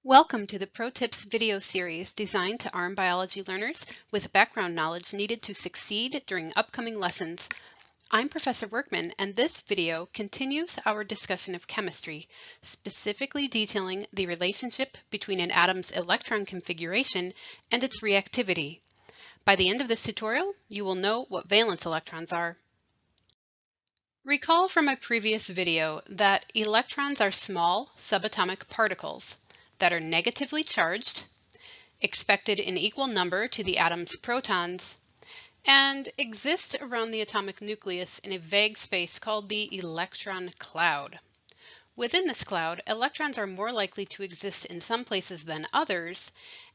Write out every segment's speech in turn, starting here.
Welcome to the Pro Tips video series designed to arm biology learners with background knowledge needed to succeed during upcoming lessons. I'm Professor Workman, and this video continues our discussion of chemistry, specifically detailing the relationship between an atom's electron configuration and its reactivity. By the end of this tutorial, you will know what valence electrons are. Recall from a previous video that electrons are small subatomic particles that are negatively charged, expected in equal number to the atom's protons, and exist around the atomic nucleus in a vague space called the electron cloud. Within this cloud, electrons are more likely to exist in some places than others,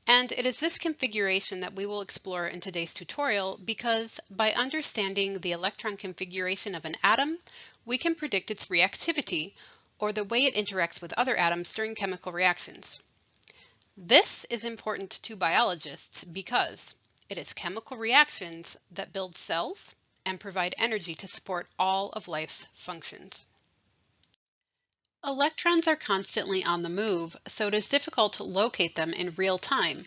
and it is this configuration that we will explore in today's tutorial because by understanding the electron configuration of an atom, we can predict its reactivity, or the way it interacts with other atoms during chemical reactions. This is important to biologists because it is chemical reactions that build cells and provide energy to support all of life's functions. Electrons are constantly on the move, so it is difficult to locate them in real time.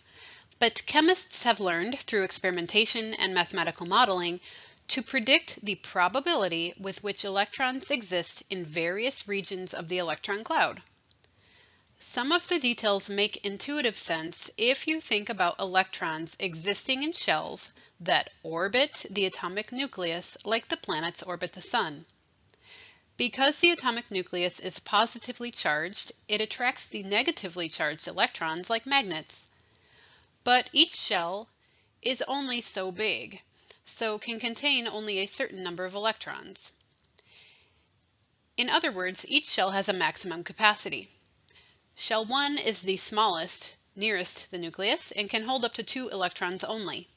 But chemists have learned through experimentation and mathematical modeling to predict the probability with which electrons exist in various regions of the electron cloud. Some of the details make intuitive sense if you think about electrons existing in shells that orbit the atomic nucleus like the planets orbit the sun. Because the atomic nucleus is positively charged, it attracts the negatively charged electrons like magnets. But each shell is only so big, so can contain only a certain number of electrons. In other words, each shell has a maximum capacity. Shell 1 is the smallest, nearest the nucleus, and can hold up to 2 electrons only.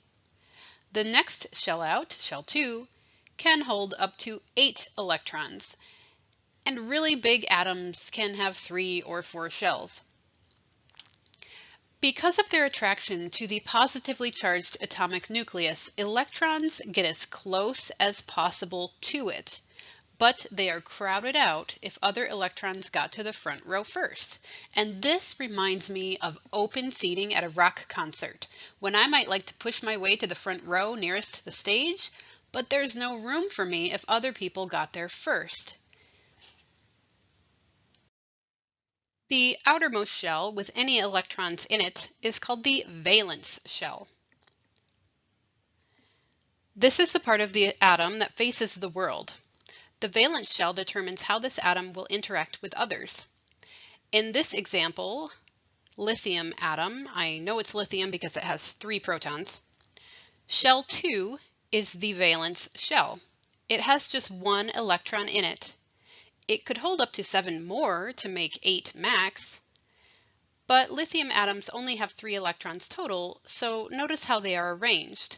The next shell out, shell 2, can hold up to 8 electrons, and really big atoms can have 3 or 4 shells. Because of their attraction to the positively charged atomic nucleus, electrons get as close as possible to it, but they are crowded out if other electrons got to the front row first. And this reminds me of open seating at a rock concert, when I might like to push my way to the front row nearest the stage, but there's no room for me if other people got there first. The outermost shell with any electrons in it is called the valence shell. This is the part of the atom that faces the world. The valence shell determines how this atom will interact with others. In this example, lithium atom, I know it's lithium because it has 3 protons. Shell 2 is the valence shell. It has just 1 electron in it. It could hold up to 7 more to make 8 max, but lithium atoms only have 3 electrons total, so notice how they are arranged.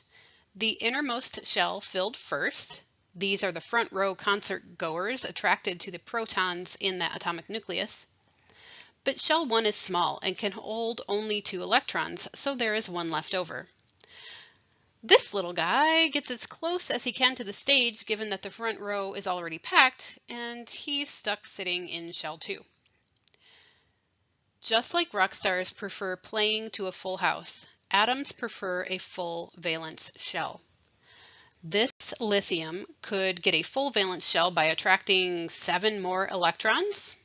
The innermost shell filled first. These are the front row concert goers attracted to the protons in that atomic nucleus. But shell 1 is small and can hold only 2 electrons, so there is 1 left over. This little guy gets as close as he can to the stage given that the front row is already packed, and he's stuck sitting in shell 2. Just like rock stars prefer playing to a full house, atoms prefer a full valence shell. This lithium could get a full valence shell by attracting 7 more electrons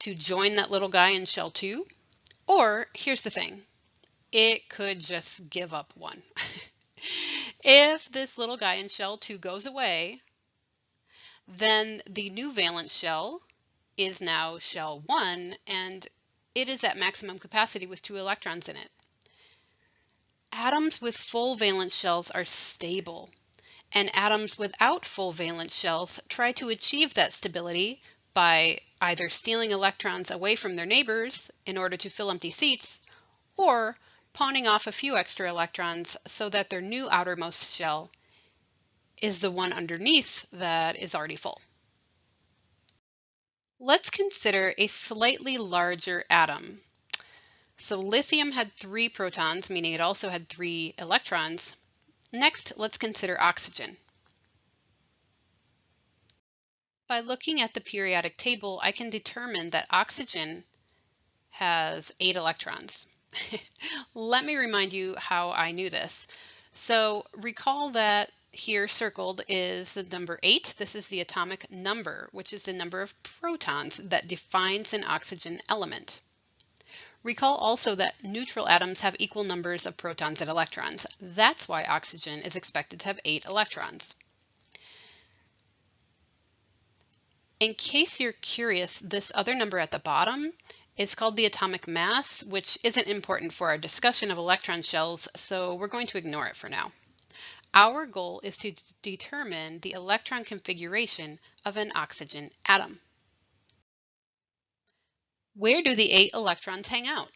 to join that little guy in shell 2, or here's the thing. It could just give up 1. If this little guy in shell 2 goes away, then the new valence shell is now shell 1, and it is at maximum capacity with 2 electrons in it. Atoms with full valence shells are stable, and atoms without full valence shells try to achieve that stability by either stealing electrons away from their neighbors in order to fill empty seats, or pawning off a few extra electrons so that their new outermost shell is the one underneath that is already full. Let's consider a slightly larger atom. So lithium had 3 protons, meaning it also had 3 electrons. Next, let's consider oxygen. By looking at the periodic table, I can determine that oxygen has 8 electrons. Let me remind you how I knew this. So recall that here circled is the number 8. This is the atomic number, which is the number of protons that defines an oxygen element. Recall also that neutral atoms have equal numbers of protons and electrons. That's why oxygen is expected to have 8 electrons. In case you're curious, this other number at the bottom is called the atomic mass, which isn't important for our discussion of electron shells, so we're going to ignore it for now. Our goal is to determine the electron configuration of an oxygen atom. Where do the 8 electrons hang out?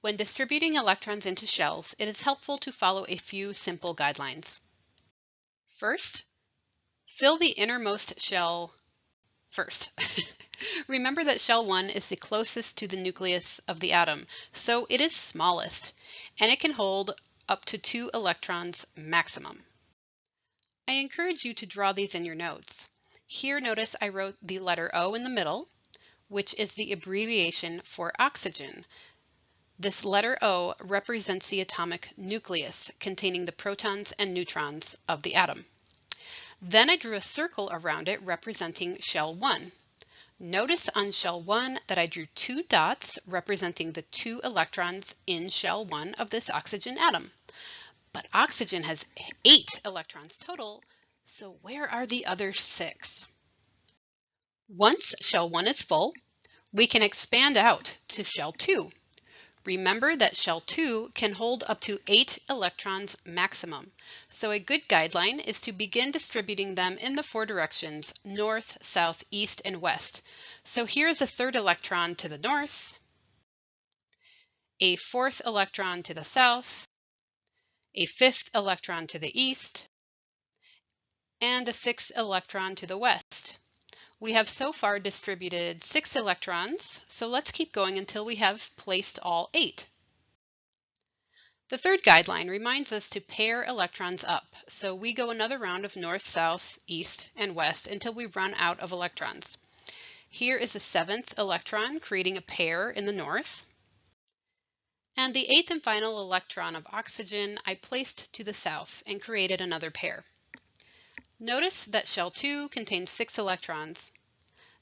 When distributing electrons into shells, it is helpful to follow a few simple guidelines. First, fill the innermost shell first. Remember that shell 1 is the closest to the nucleus of the atom, so it is smallest, and it can hold up to 2 electrons maximum. I encourage you to draw these in your notes. Here, notice I wrote the letter O in the middle, which is the abbreviation for oxygen. This letter O represents the atomic nucleus containing the protons and neutrons of the atom. Then I drew a circle around it representing shell 1. Notice on shell 1 that I drew 2 dots representing the 2 electrons in shell 1 of this oxygen atom. But oxygen has 8 electrons total, so where are the other 6? Once shell 1 is full, we can expand out to shell 2. Remember that shell 2 can hold up to 8 electrons maximum, so a good guideline is to begin distributing them in the 4 directions, north, south, east, and west. So here's a 3rd electron to the north, a 4th electron to the south, a 5th electron to the east, and a 6th electron to the west. We have so far distributed 6 electrons, so let's keep going until we have placed all 8. The 3rd guideline reminds us to pair electrons up, so we go another round of north, south, east, and west until we run out of electrons. Here is the 7th electron creating a pair in the north, and the 8th and final electron of oxygen I placed to the south and created another pair. Notice that shell 2 contains 6 electrons.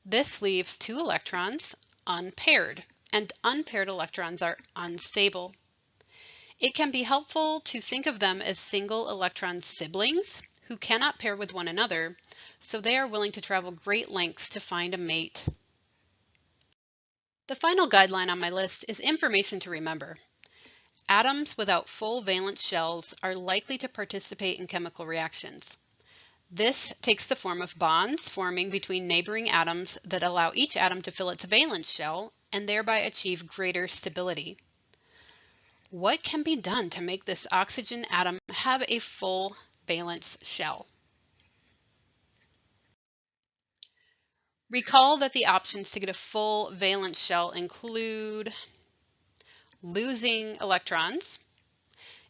This leaves 2 electrons unpaired, and unpaired electrons are unstable. It can be helpful to think of them as single electron siblings who cannot pair with one another, so they are willing to travel great lengths to find a mate. The final guideline on my list is information to remember. Atoms without full valence shells are likely to participate in chemical reactions. This takes the form of bonds forming between neighboring atoms that allow each atom to fill its valence shell and thereby achieve greater stability. What can be done to make this oxygen atom have a full valence shell? Recall that the options to get a full valence shell include losing electrons.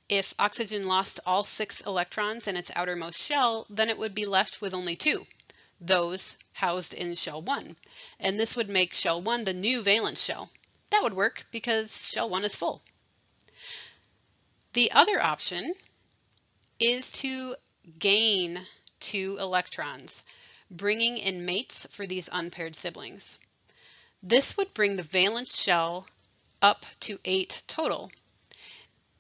If oxygen lost all 6 electrons in its outermost shell, then it would be left with only 2, those housed in shell 1. And this would make shell 1 the new valence shell. That would work because shell 1 is full. The other option is to gain 2 electrons, bringing in mates for these unpaired siblings. This would bring the valence shell up to 8 total.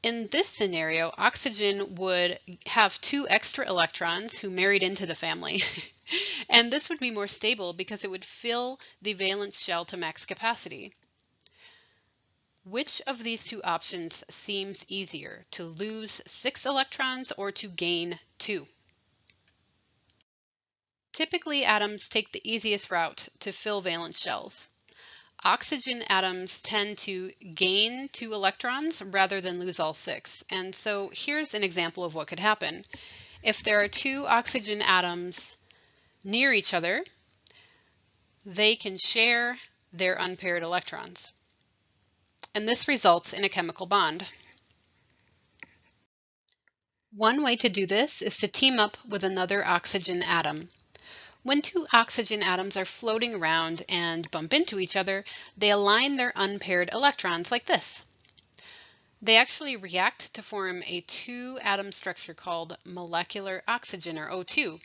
In this scenario, oxygen would have 2 extra electrons who married into the family. And this would be more stable because it would fill the valence shell to max capacity. Which of these 2 options seems easier, to lose 6 electrons or to gain 2? Typically, atoms take the easiest route to fill valence shells. Oxygen atoms tend to gain 2 electrons rather than lose all 6. And so here's an example of what could happen. If there are 2 oxygen atoms near each other, they can share their unpaired electrons. And this results in a chemical bond. One way to do this is to team up with another oxygen atom. When two oxygen atoms are floating around and bump into each other, they align their unpaired electrons like this. They actually react to form a two-atom structure called molecular oxygen, or O2,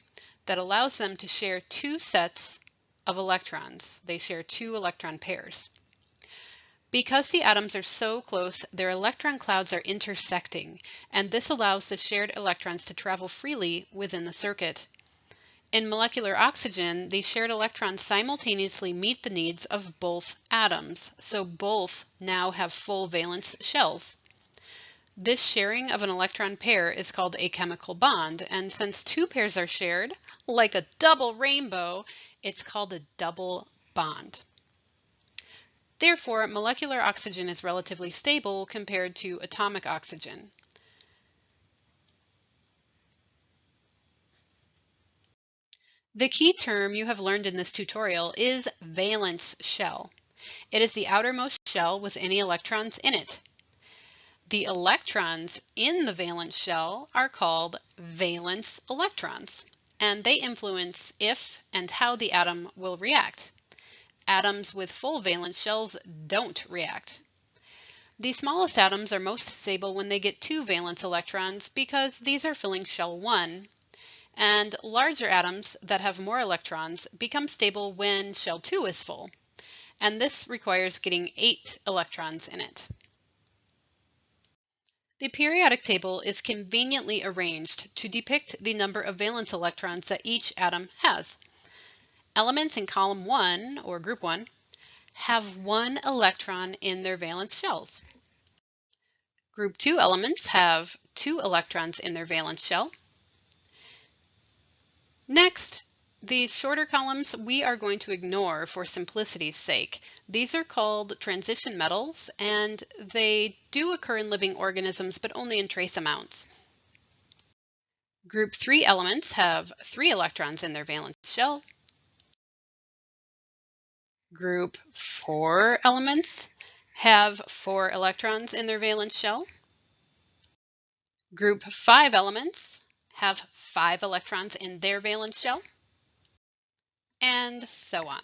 that allows them to share two sets of electrons. They share two electron pairs. Because the atoms are so close, their electron clouds are intersecting, and this allows the shared electrons to travel freely within the circuit. In molecular oxygen, the shared electrons simultaneously meet the needs of both atoms, so both now have full valence shells. This sharing of an electron pair is called a chemical bond, and since two pairs are shared, like a double rainbow, it's called a double bond. Therefore, molecular oxygen is relatively stable compared to atomic oxygen. The key term you have learned in this tutorial is valence shell. It is the outermost shell with any electrons in it. The electrons in the valence shell are called valence electrons, and they influence if and how the atom will react. Atoms with full valence shells don't react. The smallest atoms are most stable when they get two valence electrons because these are filling shell 1, and larger atoms that have more electrons become stable when shell 2 is full, and this requires getting 8 electrons in it. The periodic table is conveniently arranged to depict the number of valence electrons that each atom has. Elements in column 1, or group 1, have 1 electron in their valence shells. Group 2 elements have 2 electrons in their valence shell. Next, these shorter columns we are going to ignore for simplicity's sake. These are called transition metals, and they do occur in living organisms, but only in trace amounts. Group 3 elements have 3 electrons in their valence shell. Group 4 elements have 4 electrons in their valence shell. Group 5 elements have 5 electrons in their valence shell, and so on.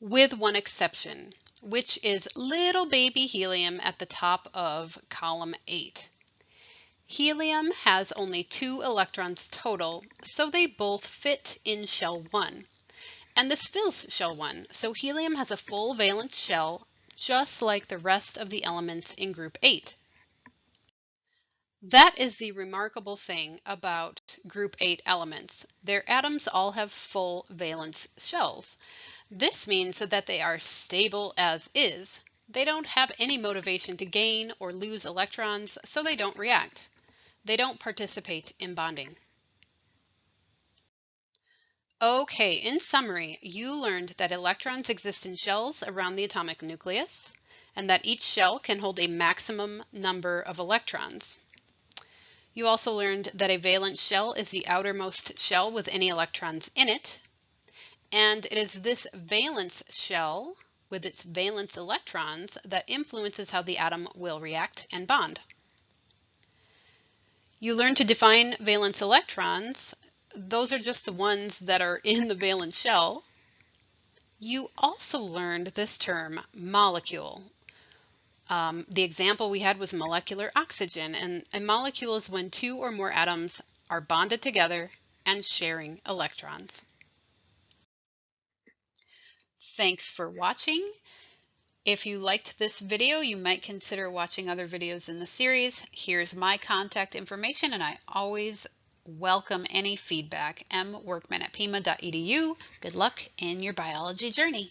With one exception, which is little baby helium at the top of column 8. Helium has only 2 electrons total, so they both fit in shell 1. And this fills shell 1, so helium has a full valence shell just like the rest of the elements in group 8. That is the remarkable thing about group 8 elements. Their atoms all have full valence shells. This means that they are stable as is. They don't have any motivation to gain or lose electrons, so they don't react. They don't participate in bonding. Okay, in summary, you learned that electrons exist in shells around the atomic nucleus, and that each shell can hold a maximum number of electrons. You also learned that a valence shell is the outermost shell with any electrons in it, and it is this valence shell with its valence electrons that influences how the atom will react and bond. You learned to define valence electrons. Those are just the ones that are in the valence shell. You also learned this term, molecule. The example we had was molecular oxygen, and a molecule is when 2 or more atoms are bonded together and sharing electrons. Thanks for watching. If you liked this video, you might consider watching other videos in the series. Here's my contact information, and I always welcome any feedback. mworkman@pima.edu. Good luck in your biology journey.